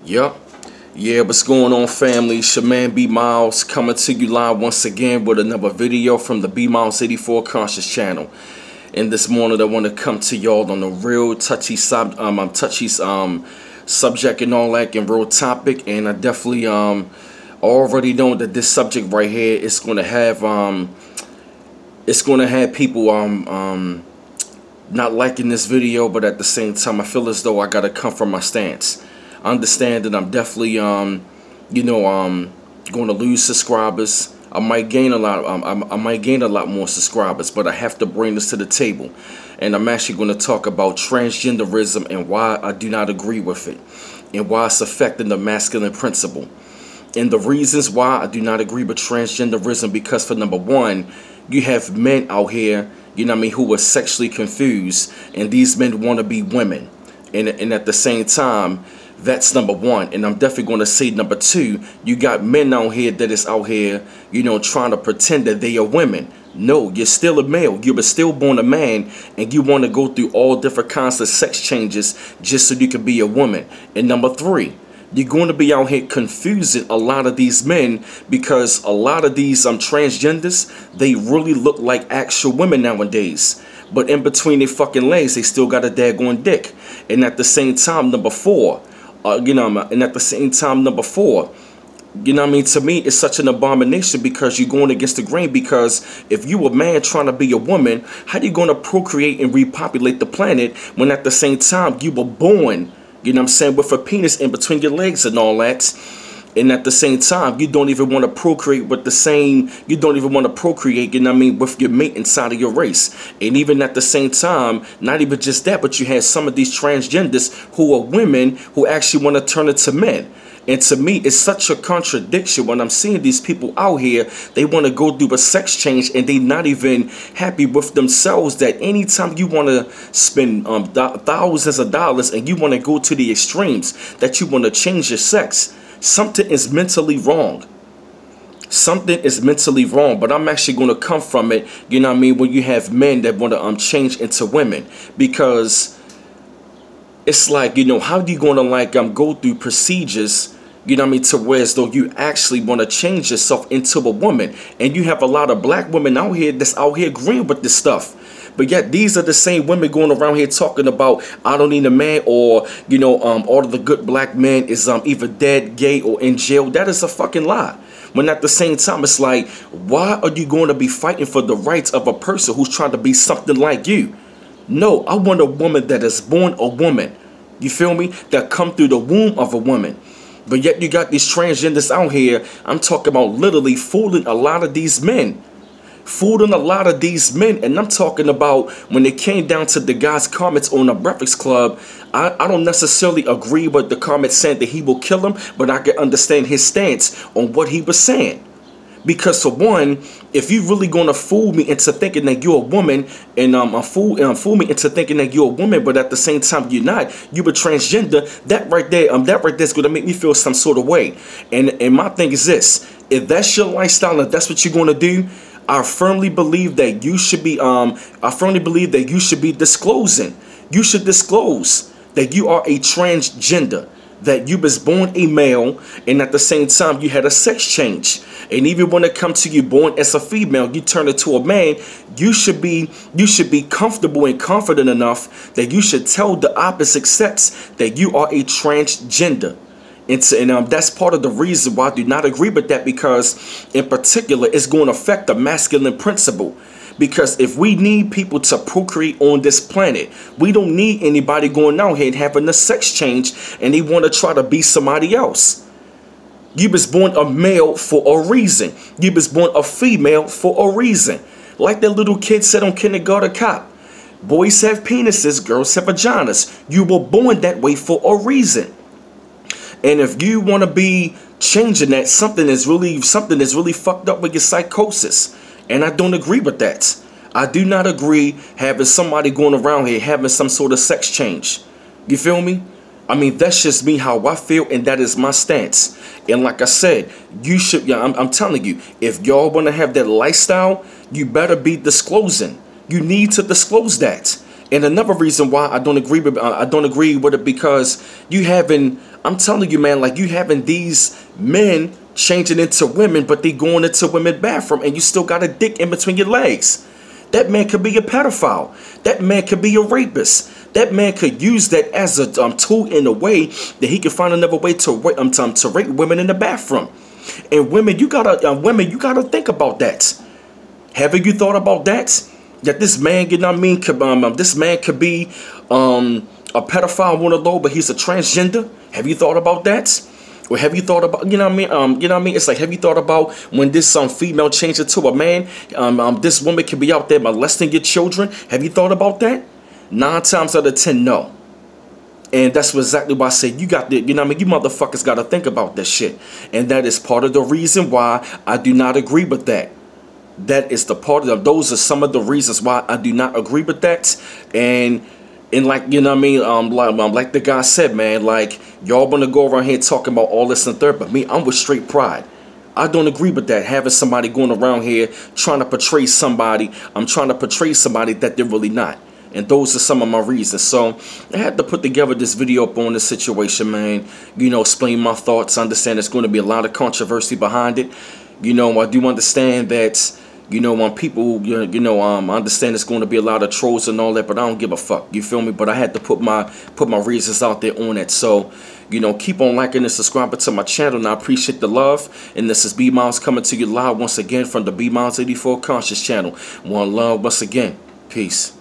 Yup. Yeah, what's going on, family? It's your man B Miles coming to you live once again with another video from the B Miles 84 Conscious channel. And this morning I want to come to y'all on a real touchy subject and all that, and real topic. And I definitely already know that this subject right here is going to have people not liking this video, but at the same time I feel as though I gotta come from my stance. I understand that I'm definitely going to lose subscribers. I might gain a lot. I might gain a lot more subscribers, but I have to bring this to the table, and I'm actually going to talk about transgenderism and why I do not agree with it, and why it's affecting the masculine principle, and the reasons why I do not agree with transgenderism. Because for number one, you have men out here, who are sexually confused, and these men want to be women, and at the same time. That's number one. And I'm definitely going to say number two, you got men out here that is out here, trying to pretend that they are women. No, you're still a male. You were still born a man, and you want to go through all different kinds of sex changes just so you can be a woman. And number three, you're going to be out here confusing a lot of these men, because a lot of these transgenders, they really look like actual women nowadays. But in between their fucking legs, they still got a daggone dick. And at the same time, number four, to me, it's such an abomination, because you're going against the grain. Because if you a man trying to be a woman, how you going to procreate and repopulate the planet when at the same time you were born, with a penis in between your legs and all that? And at the same time, you don't even want to procreate with with your mate inside of your race. And even at the same time, not even just that, but you have some of these transgenders who are women who actually want to turn into men. And to me, it's such a contradiction when I'm seeing these people out here. They want to go through a sex change, and they not even happy with themselves. That anytime you want to spend thousands of dollars and you want to go to the extremes, that you want to change your sex, something is mentally wrong. Something is mentally wrong. But I'm actually going to come from it, when you have men that want to change into women. Because it's like, how do you going to go through procedures, to where as though you actually want to change yourself into a woman? And you have a lot of black women out here that's out here agreeing with this stuff. But yet these are the same women going around here talking about, I don't need a man, or, all of the good black men is either dead, gay, or in jail. That is a fucking lie. When at the same time, it's like, why are you going to be fighting for the rights of a person who's trying to be something like you? No, I want a woman that is born a woman. You feel me? That come through the womb of a woman. But yet you got these transgenders out here. I'm talking about literally fooling a lot of these men. And I'm talking about when it came down to the guy's comments on the Breakfast Club, I don't necessarily agree with the comment saying that he will kill him, but I can understand his stance on what he was saying. Because for one, if you really gonna fool me into thinking that you're a woman, and fool me into thinking that you're a woman, but at the same time you're not, you're a transgender, that right there is gonna make me feel some sort of way. And my thing is this: if that's your lifestyle and that's what you're gonna do, I firmly believe that you should be disclosing. You should disclose that you are a transgender, that you was born a male, and at the same time you had a sex change. And even when it comes to you born as a female, you turn into a man, you should be comfortable and confident enough that you should tell the opposite sex that you are a transgender. And that's part of the reason why I do not agree with that, because in particular it's going to affect the masculine principle. Because if we need people to procreate on this planet, we don't need anybody going out here and having a sex change and they want to try to be somebody else. You was born a male for a reason. You was born a female for a reason. Like that little kid said on Kindergarten Cop, boys have penises, girls have vaginas. You were born that way for a reason. And if you want to be changing that, something is really fucked up with your psychosis. And I don't agree with that. I do not agree having somebody going around here having some sort of sex change. You feel me? I mean, that's just me, how I feel, and that is my stance. And like I said, you should, I'm telling you, if y'all want to have that lifestyle, you better be disclosing. You need to disclose that. And another reason why I don't agree with it, because you having I'm telling you, man, like you having these men changing into women, but they going into women's bathroom and you still got a dick in between your legs. That man could be a pedophile. That man could be a rapist. That man could use that as a tool in a way that he can find another way to rape women in the bathroom. And women, you gotta think about that. Haven't you thought about that? That this man, you know what I mean, this man could be a pedophile, one of those, but he's a transgender. Have you thought about that? Or have you thought about, you know what I mean? You know what I mean? It's like, have you thought about when this female changed into a man? This woman could be out there molesting your children. Have you thought about that? 9 times out of 10, no. And that's exactly why I said you got the, you know what I mean? You motherfuckers got to think about this shit. And that is part of the reason why I do not agree with that. That is the part of those are some of the reasons why I do not agree with that. And like, you know what I mean, like the guy said, man, like y'all want to go around here talking about all this and third, but me, I'm with straight pride. I don't agree with that, having somebody going around here trying to portray somebody. I'm trying to portray somebody that they're really not. And those are some of my reasons. So I had to put together this video up on this situation, man. You know, explain my thoughts. I understand there's going to be a lot of controversy behind it. You know, I do understand that, you know, when people, I understand there's going to be a lot of trolls and all that, but I don't give a fuck. You feel me? But I had to put my reasons out there on it. So, you know, keep on liking and subscribing to my channel, and I appreciate the love. And this is B Miles coming to you live once again from the B Miles 84 Conscious channel. One love once again. Peace.